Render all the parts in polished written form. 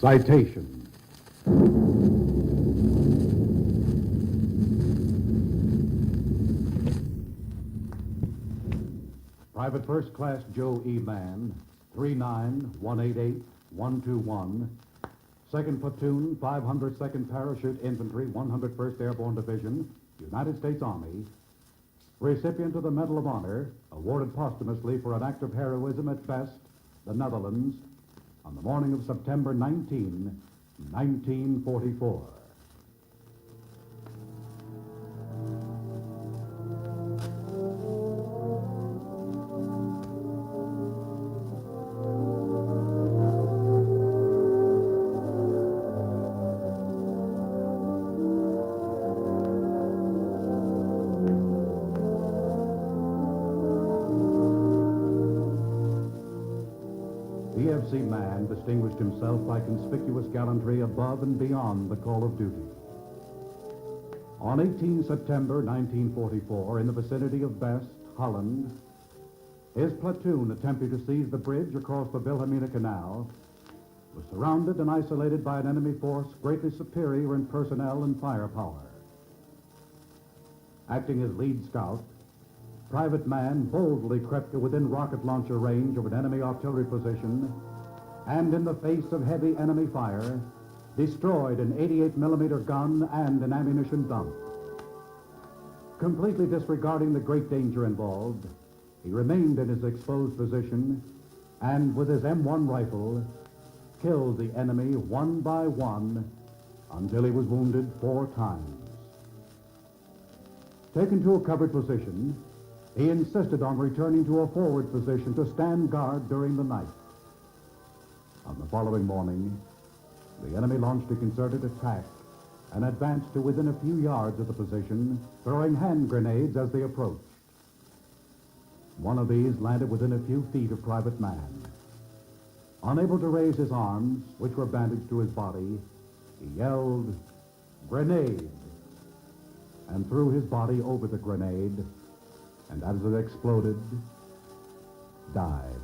Citation. Private First Class Joe E. Mann, 39188-121, 2nd Platoon, 502nd Parachute Infantry, 101st Airborne Division, United States Army, recipient of the Medal of Honor, awarded posthumously for an act of heroism at best, the Netherlands, on the morning of September 19, 1944. PFC Mann distinguished himself by conspicuous gallantry above and beyond the call of duty. On 18 September 1944, in the vicinity of Best, Holland, his platoon, attempting to seize the bridge across the Wilhelmina Canal, was surrounded and isolated by an enemy force greatly superior in personnel and firepower. Acting as lead scout, Private Mann boldly crept to within rocket launcher range of an enemy artillery position and, in the face of heavy enemy fire, destroyed an 88-millimeter gun and an ammunition dump. Completely disregarding the great danger involved, he remained in his exposed position and, with his M1 rifle, killed the enemy one by one until he was wounded 4 times. Taken to a covered position, he insisted on returning to a forward position to stand guard during the night. On the following morning, the enemy launched a concerted attack and advanced to within a few yards of the position, throwing hand grenades as they approached. One of these landed within a few feet of Private Mann. Unable to raise his arms, which were bandaged to his body, he yelled, "Grenade!" and threw his body over the grenade, and as it exploded, died.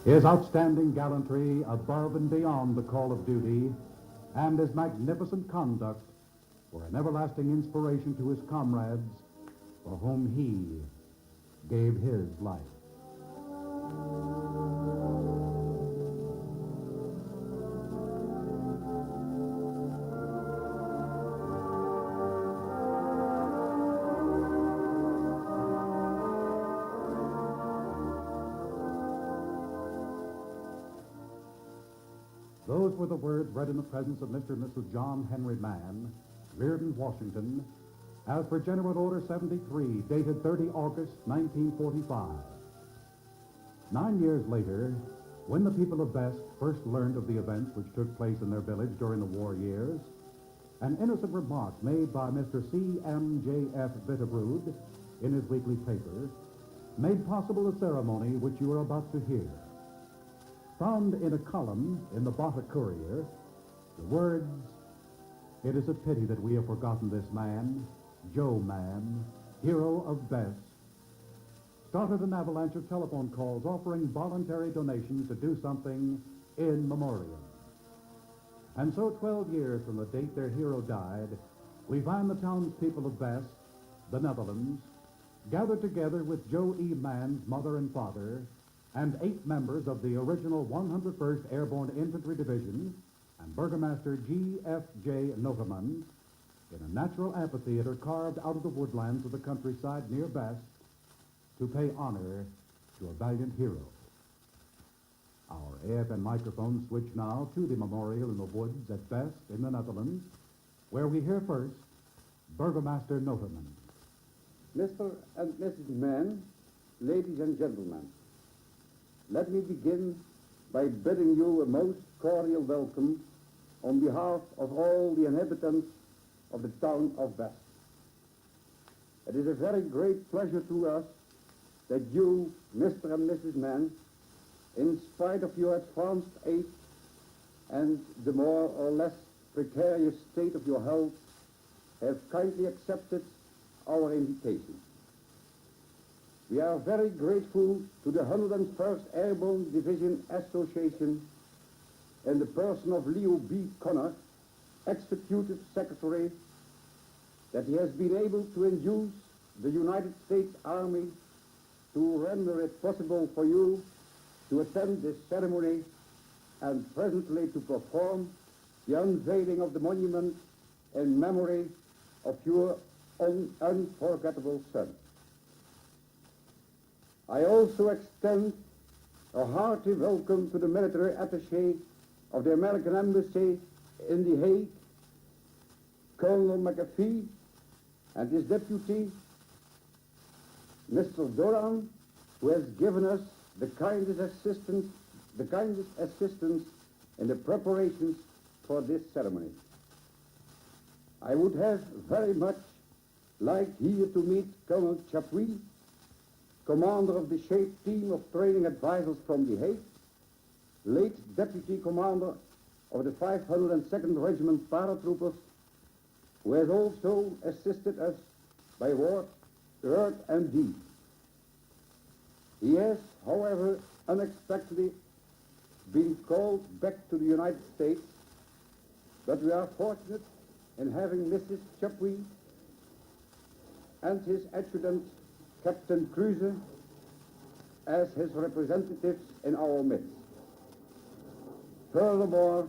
His outstanding gallantry above and beyond the call of duty and his magnificent conduct were an everlasting inspiration to his comrades for whom he gave his life. Those were the words read in the presence of Mr. and Mrs. John Henry Mann, reared in Washington, as per General Order 73, dated 30 August 1945. 9 years later, when the people of Best first learned of the events which took place in their village during the war years, an innocent remark made by Mr. C.M.J.F. Wittebrood in his weekly paper made possible the ceremony which you are about to hear. Found in a column in the Bata Koerier, the words, "It is a pity that we have forgotten this man, Joe Mann, hero of Best," started an avalanche of telephone calls offering voluntary donations to do something in memoriam. And so 12 years from the date their hero died, we find the townspeople of Best, the Netherlands, gathered together with Joe E. Mann's mother and father and 8 members of the original 101st Airborne Infantry Division and Burgomaster G.F.J. Notermans in a natural amphitheater carved out of the woodlands of the countryside near Best to pay honor to a valiant hero. Our AFN microphones switch now to the memorial in the woods at Best in the Netherlands, where we hear first Burgomaster Notermans. Mr. and Mrs. Mann, ladies and gentlemen, let me begin by bidding you a most cordial welcome on behalf of all the inhabitants of the town of Best. It is a very great pleasure to us that you, Mr. and Mrs. Mann, in spite of your advanced age and the more or less precarious state of your health, have kindly accepted our invitation. We are very grateful to the 101st Airborne Division Association in the person of Leo B. Connor, Executive Secretary, that he has been able to induce the United States Army to render it possible for you to attend this ceremony and presently to perform the unveiling of the monument in memory of your unforgettable son. I also extend a hearty welcome to the military attaché of the American Embassy in The Hague, Colonel MacAfee, and his deputy, Mr. Doran, who has given us the kindest assistance in the preparations for this ceremony. I would have very much liked here to meet Colonel Chapuis, commander of the SHAPE team of training advisors from The Hague, late deputy commander of the 502nd Regiment paratroopers, who has also assisted us by word and deed. He has, however, unexpectedly been called back to the United States, but we are fortunate in having Mrs. Chapuis and his adjutant, Captain Kruse, as his representatives in our midst. Furthermore,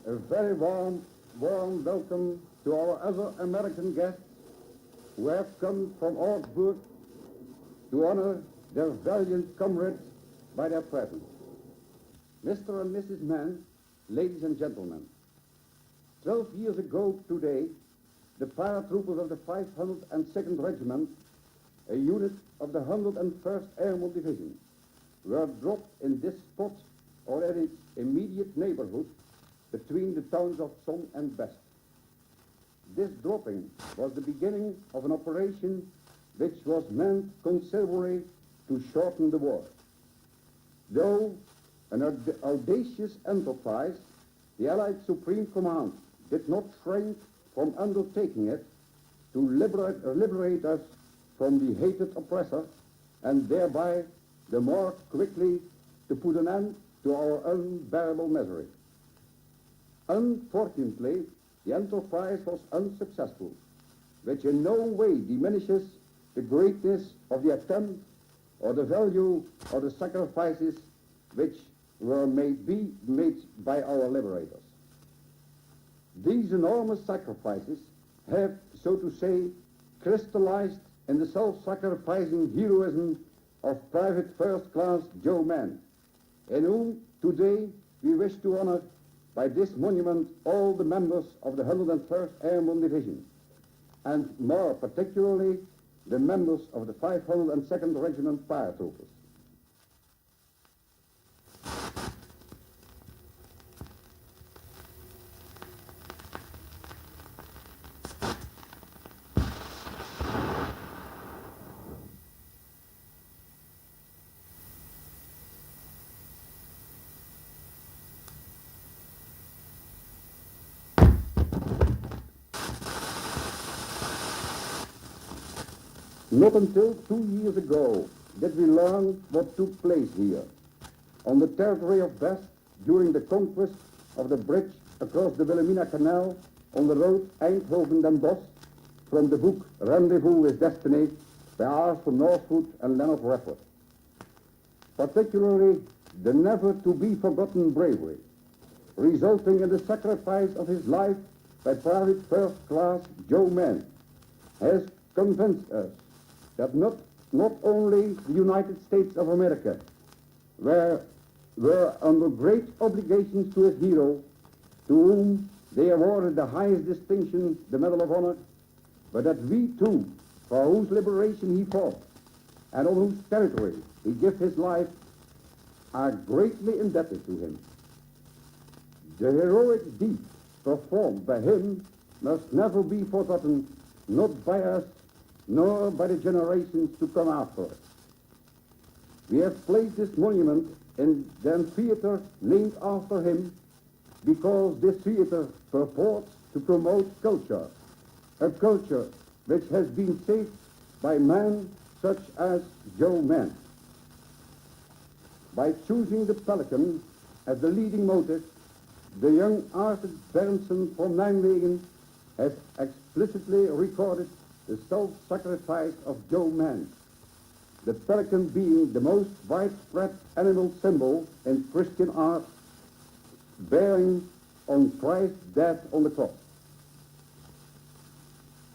a very warm welcome to our other American guests who have come from Augsburg to honor their valiant comrades by their presence. Mr. and Mrs. Mann, ladies and gentlemen, 12 years ago today, the paratroopers of the 502nd Regiment, a unit of the 101st Airborne Division, were dropped in this spot or in its immediate neighborhood between the towns of Somme and Best. This dropping was the beginning of an operation which was meant considerably to shorten the war. Though an audacious enterprise, the Allied Supreme Command did not shrink from undertaking it to liberate us from the hated oppressor, and thereby the more quickly to put an end to our unbearable misery. Unfortunately, the enterprise was unsuccessful, which in no way diminishes the greatness of the attempt or the value or the sacrifices which were made by our liberators. These enormous sacrifices have, so to say, crystallized in the self-sacrificing heroism of Private First Class Joe Mann, in whom today we wish to honor by this monument all the members of the 101st Airborne Division, and more particularly the members of the 502nd Regiment paratroopers. Not until 2 years ago did we learn what took place here, on the territory of Best, during the conquest of the bridge across the Wilhelmina Canal on the road Eindhoven-Den Bosch, from the book Rendezvous with Destiny by Arthur Northwood and Leonard Redford. Particularly the never-to-be-forgotten bravery, resulting in the sacrifice of his life by Private First Class Joe Mann, has convinced us that not only the United States of America were under great obligations to his hero, to whom they awarded the highest distinction, the Medal of Honor, but that we too, for whose liberation he fought, and on whose territory he gave his life, are greatly indebted to him. The heroic deeds performed by him must never be forgotten, not by us, nor by the generations to come after us. We have placed this monument in the amphitheater named after him because this theater purports to promote culture, a culture which has been saved by man such as Joe Mann. By choosing the pelican as the leading motive, the young Arthur Berndsen from Nijmegen has explicitly recorded the self-sacrifice of Joe Mann, the pelican being the most widespread animal symbol in Christian art, bearing on Christ's death on the cross.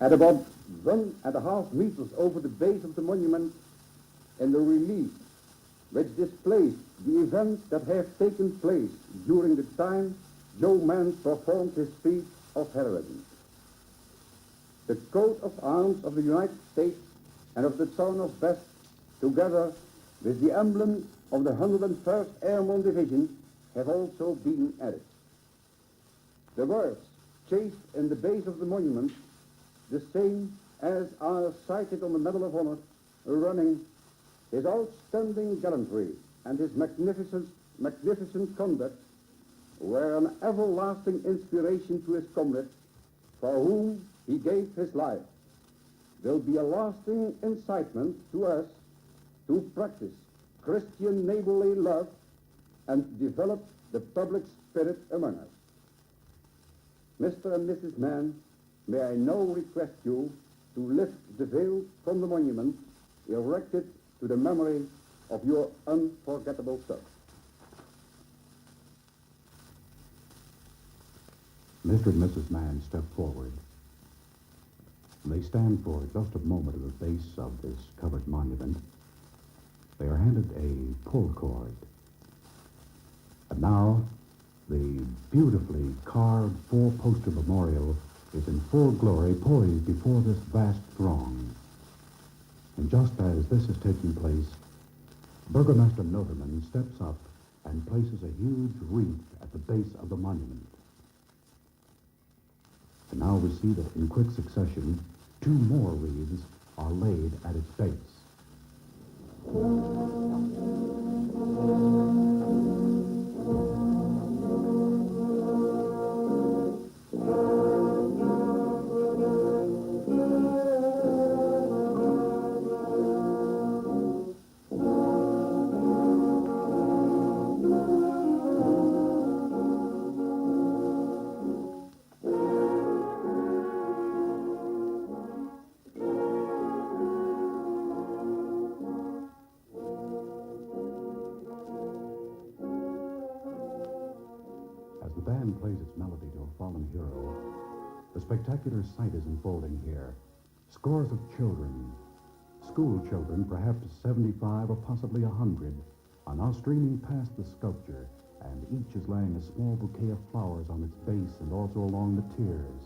At about 1.5 meters over the base of the monument, in the relief which displays the events that have taken place during the time Joe Mann performed his feat of heroism. The coat of arms of the United States and of the town of Best, together with the emblem of the 101st Airborne Division, have also been added. The words chased in the base of the monument, the same as are cited on the Medal of Honor, running his outstanding gallantry and his magnificent conduct were an everlasting inspiration to his comrades, for whom he gave his life, will be a lasting incitement to us to practice Christian neighborly love and develop the public spirit among us. Mr. and Mrs. Mann, may I now request you to lift the veil from the monument erected to the memory of your unforgettable self. Mr. and Mrs. Mann step forward. They stand for just a moment at the base of this covered monument. They are handed a pull cord. And now, the beautifully carved four-poster memorial is in full glory, poised before this vast throng. And just as this is taking place, Burgomaster Notermans steps up and places a huge wreath at the base of the monument. And now we see that in quick succession, 2 more wreaths are laid at its base. The band plays its melody to a fallen hero. The spectacular sight is unfolding here. Scores of children, school children, perhaps 75 or possibly 100, are now streaming past the sculpture, and each is laying a small bouquet of flowers on its base and also along the tiers.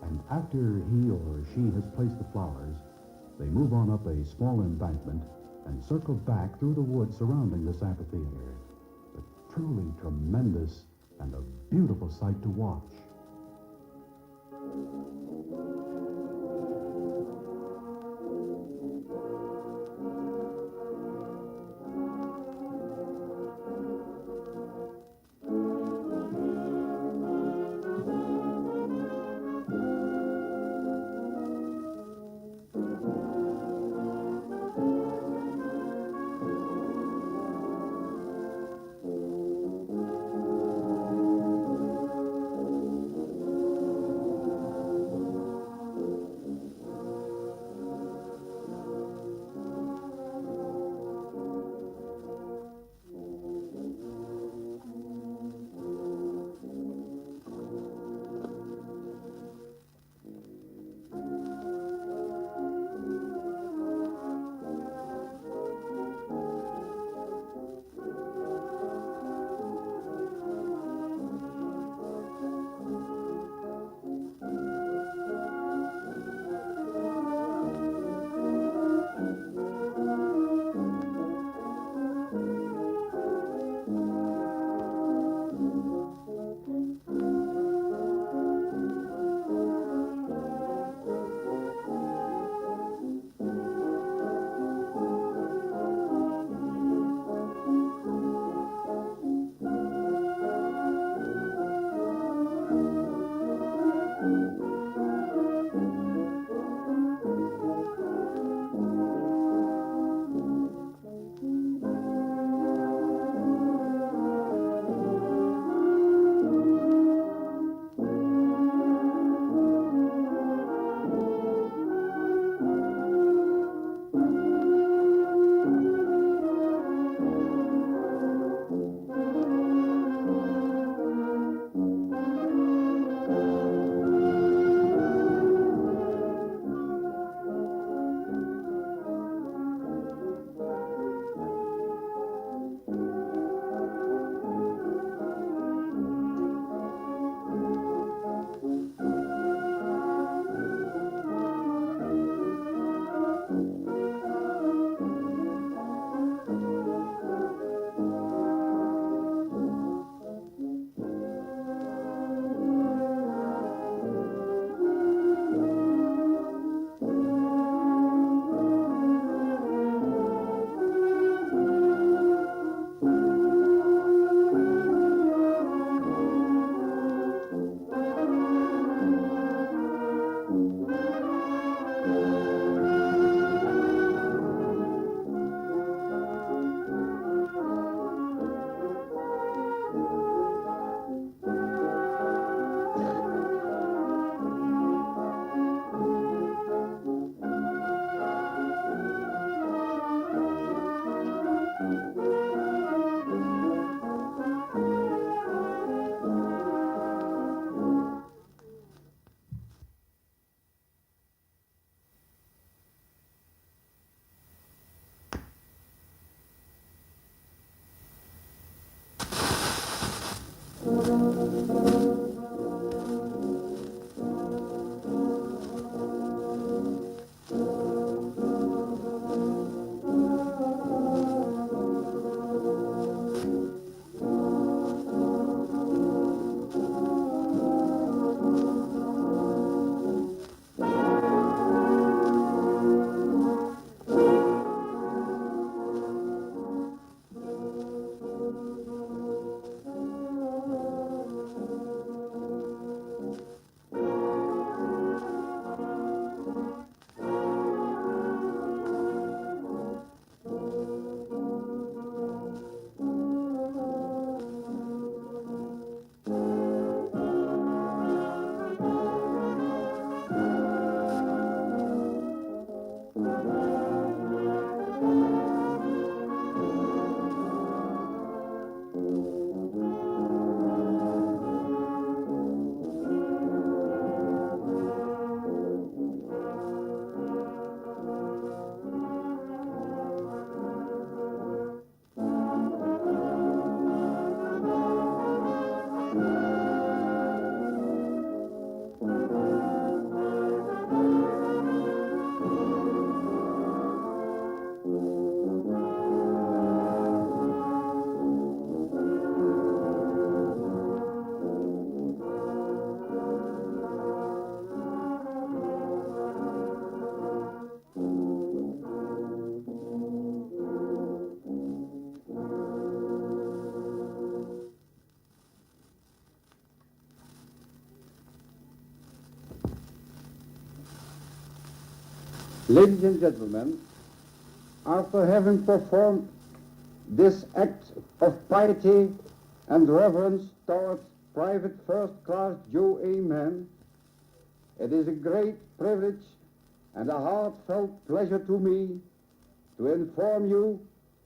And after he or she has placed the flowers, they move on up a small embankment and circle back through the woods surrounding this amphitheater. A truly tremendous and a beautiful sight to watch. Ladies and gentlemen, after having performed this act of piety and reverence towards Private First Class Joe E. Mann, it is a great privilege and a heartfelt pleasure to me to inform you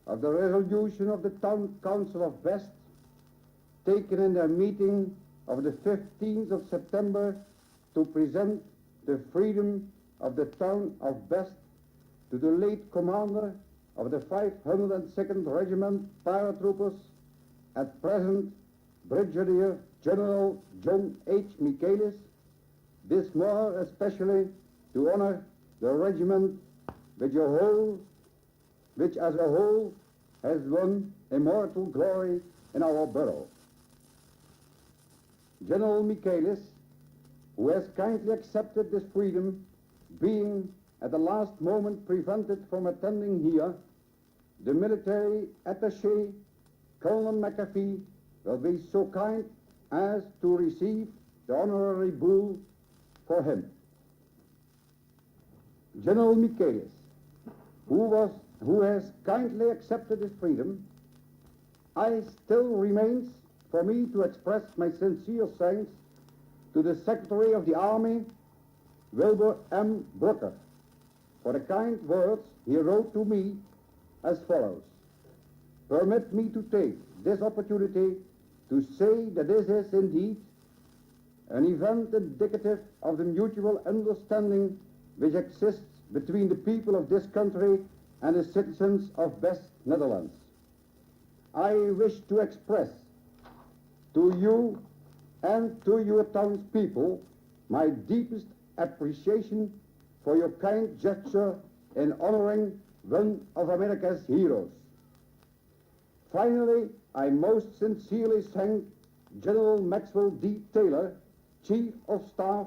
of the resolution of the Town Council of Best taken in their meeting of the 15th of September to present the freedom of the town of Best to the late commander of the 502nd Regiment paratroopers, at present Brigadier General John H. Michaelis, this more especially to honor the regiment which as a whole has won immortal glory in our borough. General Michaelis, who has kindly accepted this freedom, being at the last moment prevented from attending here, the military attaché, Colonel MacAfee, will be so kind as to receive the honorary bull for him. General Michaelis, who has kindly accepted his freedom, still remains for me to express my sincere thanks to the Secretary of the Army, Wilbur M. Brooker, for the kind words he wrote to me as follows. Permit me to take this opportunity to say that this is indeed an event indicative of the mutual understanding which exists between the people of this country and the citizens of West Netherlands. I wish to express to you and to your townspeople my deepest appreciation for your kind gesture in honoring one of America's heroes. Finally, I most sincerely thank General Maxwell D. Taylor, Chief of Staff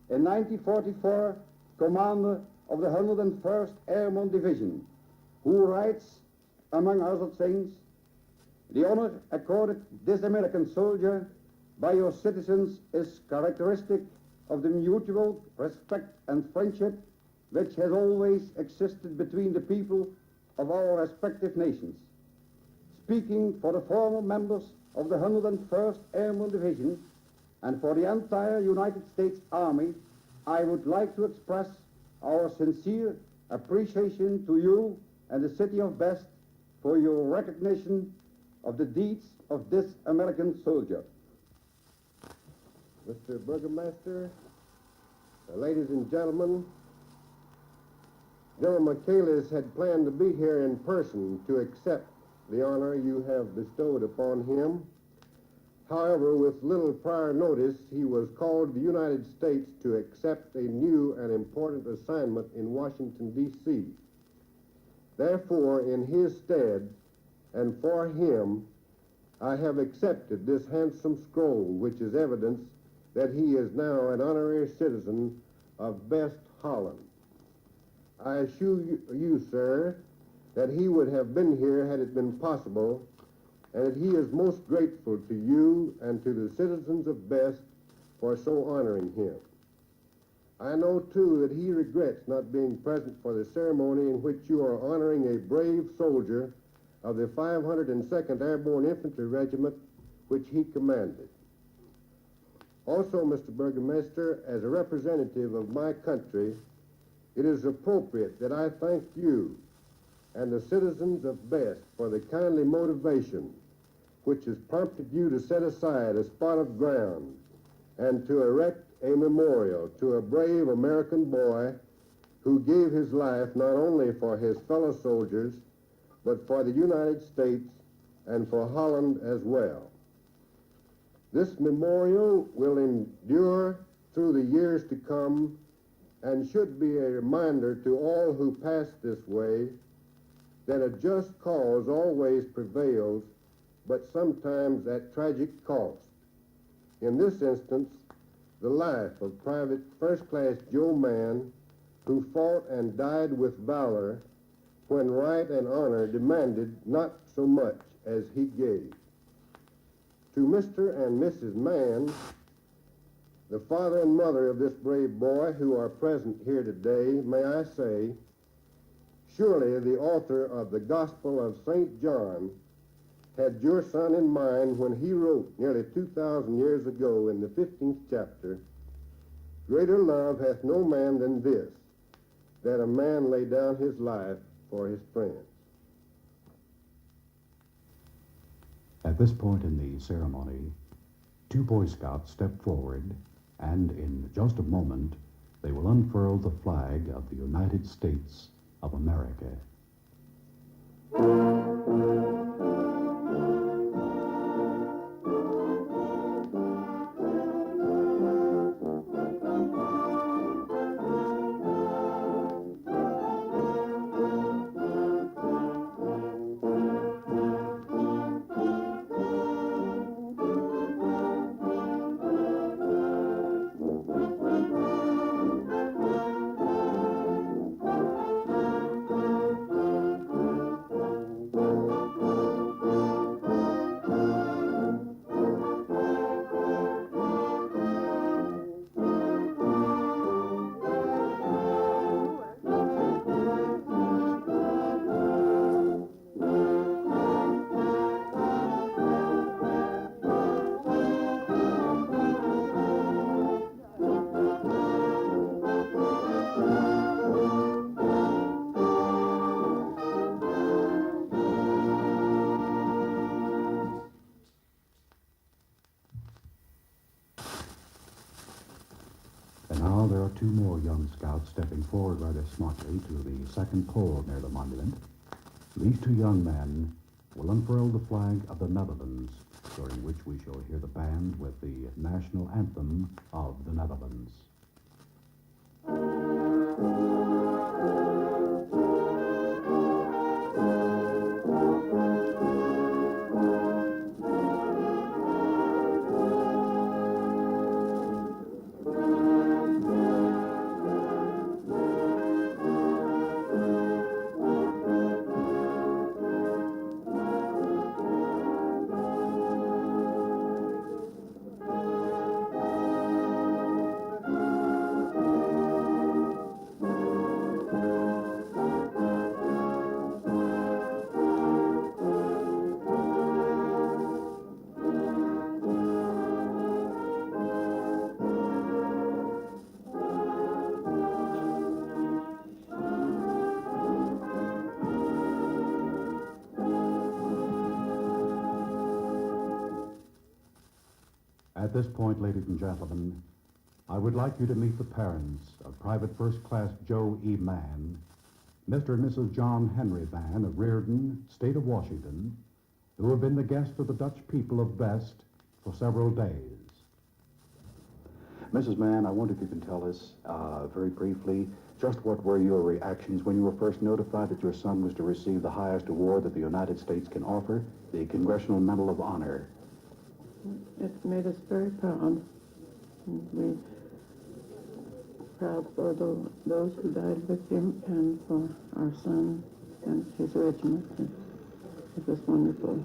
in 1944, Commander of the 101st Airborne Division, who writes, among other things, the honor accorded this American soldier by your citizens is characteristic of the mutual respect and friendship which has always existed between the people of our respective nations. Speaking for the former members of the 101st Airborne Division and for the entire United States Army, I would like to express our sincere appreciation to you and the city of Best for your recognition of the deeds of this American soldier. Mr. Burgomaster, ladies and gentlemen, General Michaelis had planned to be here in person to accept the honor you have bestowed upon him. However, with little prior notice, he was called to the United States to accept a new and important assignment in Washington, D.C. Therefore, in his stead and for him, I have accepted this handsome scroll, which is evidence that he is now an honorary citizen of best Holland. I assure you, sir, that he would have been here had it been possible, and that he is most grateful to you and to the citizens of Best for so honoring him. I know, too, that he regrets not being present for the ceremony in which you are honoring a brave soldier of the 502nd Airborne Infantry Regiment, which he commanded. Also, Mr. Burgomaster, as a representative of my country, it is appropriate that I thank you and the citizens of Best for the kindly motivation which has prompted you to set aside a spot of ground and to erect a memorial to a brave American boy who gave his life not only for his fellow soldiers, but for the United States and for Holland as well. This memorial will endure through the years to come and should be a reminder to all who pass this way that a just cause always prevails, but sometimes at tragic cost. In this instance, the life of Private First Class Joe Mann, who fought and died with valor when right and honor demanded not so much as he gave. To Mr. and Mrs. Mann, the father and mother of this brave boy who are present here today, may I say, surely the author of the Gospel of St. John had your son in mind when he wrote nearly 2,000 years ago in the 15th chapter, "Greater love hath no man than this, that a man lay down his life for his friends." At this point in the ceremony, two Boy Scouts step forward, and in just a moment, they will unfurl the flag of the United States of America. And now there are two more young scouts stepping forward rather smartly to the second pole near the monument. These two young men will unfurl the flag of the Netherlands, during which we shall hear the band with the national anthem of the Netherlands. At this point, ladies and gentlemen, I would like you to meet the parents of Private First Class Joe E. Mann, Mr. and Mrs. John Henry Mann of Reardon, State of Washington, who have been the guests of the Dutch people of Best for several days. Mrs. Mann, I wonder if you can tell us very briefly just what were your reactions when you were first notified that your son was to receive the highest award that the United States can offer, the Congressional Medal of Honor. It made us very proud. And we proud for those who died with him and for our son and his regiment. It was wonderful.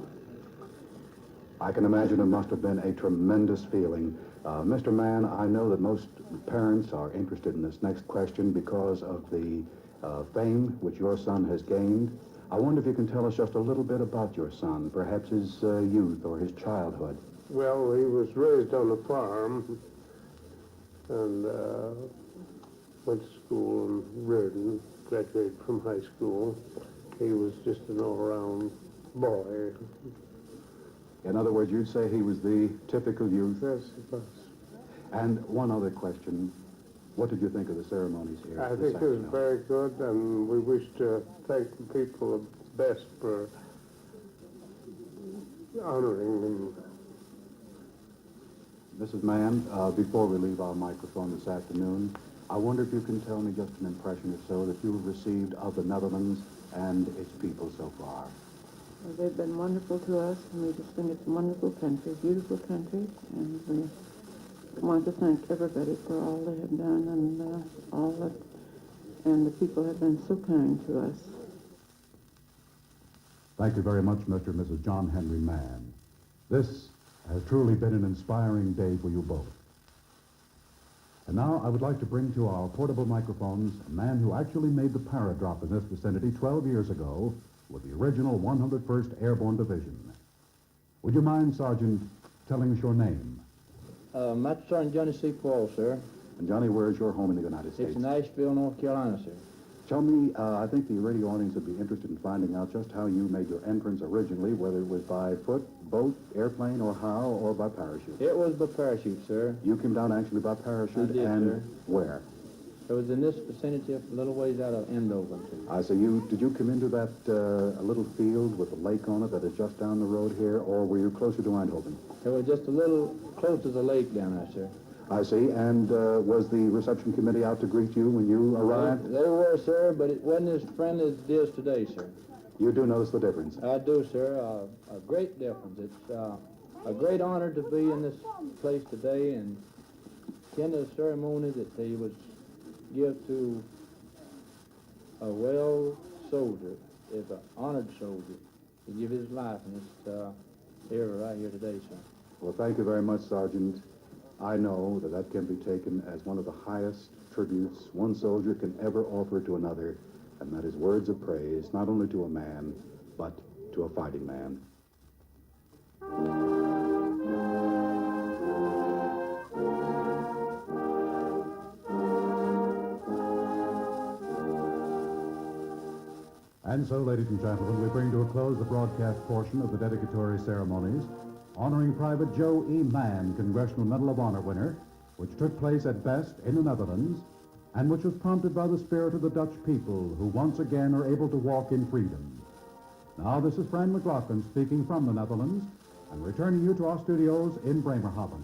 I can imagine it must have been a tremendous feeling. Mr. Mann, I know that most parents are interested in this next question because of the fame which your son has gained. I wonder if you can tell us just a little bit about your son, perhaps his youth or his childhood. Well, he was raised on a farm and went to school in Reardon, graduated from high school. He was just an all-around boy. In other words, you'd say he was the typical youth? Yes, it was. And one other question. What did you think of the ceremonies here? I think it was very good, and we wish to thank the people the best for honoring him. Mrs. Mann, before we leave our microphone this afternoon, I wonder if you can tell me just an impression or so that you've received of the Netherlands and its people so far. Well, they've been wonderful to us, and we just think it's a wonderful country, beautiful country, and we want to thank everybody for all they have done and and the people have been so kind to us. Thank you very much, Mr. and Mrs. John Henry Mann. This has truly been an inspiring day for you both. And now I would like to bring to our portable microphones a man who actually made the paradrop in this vicinity 12 years ago with the original 101st Airborne Division. Would you mind, Sergeant, telling us your name? Master Sergeant Johnny C. Paul, sir. And Johnny, where is your home in the United States? It's in Asheville, North Carolina, sir. Tell me, I think the radio audience would be interested in finding out just how you made your entrance originally, whether it was by foot, boat, airplane, or how, or by parachute. It was by parachute, sir. You came down actually by parachute? I did, and sir. Where? It was in this vicinity, a little ways out of Andover, too. I say, did you come into that a little field with a lake on it that is just down the road here, or were you closer to Eindhoven? It was just a little close to the lake down there, sir. I see. And was the reception committee out to greet you when you arrived? They were, sir, but it wasn't as friendly as it is today, sir. You do notice the difference? I do, sir. A great difference. It's a great honor to be in this place today and attend the ceremony that they would give to a well soldier, if an honored soldier, to give his life in this era right here today, sir. Well, thank you very much, Sergeant. I know that that can be taken as one of the highest tributes one soldier can ever offer to another, and that is words of praise, not only to a man, but to a fighting man. And so, ladies and gentlemen, we bring to a close the broadcast portion of the dedicatory ceremonies honoring Private Joe E. Mann, Congressional Medal of Honor winner, which took place at Best in the Netherlands, and which was prompted by the spirit of the Dutch people who once again are able to walk in freedom. Now, this is Frank McLaughlin speaking from the Netherlands and returning you to our studios in Bremerhaven.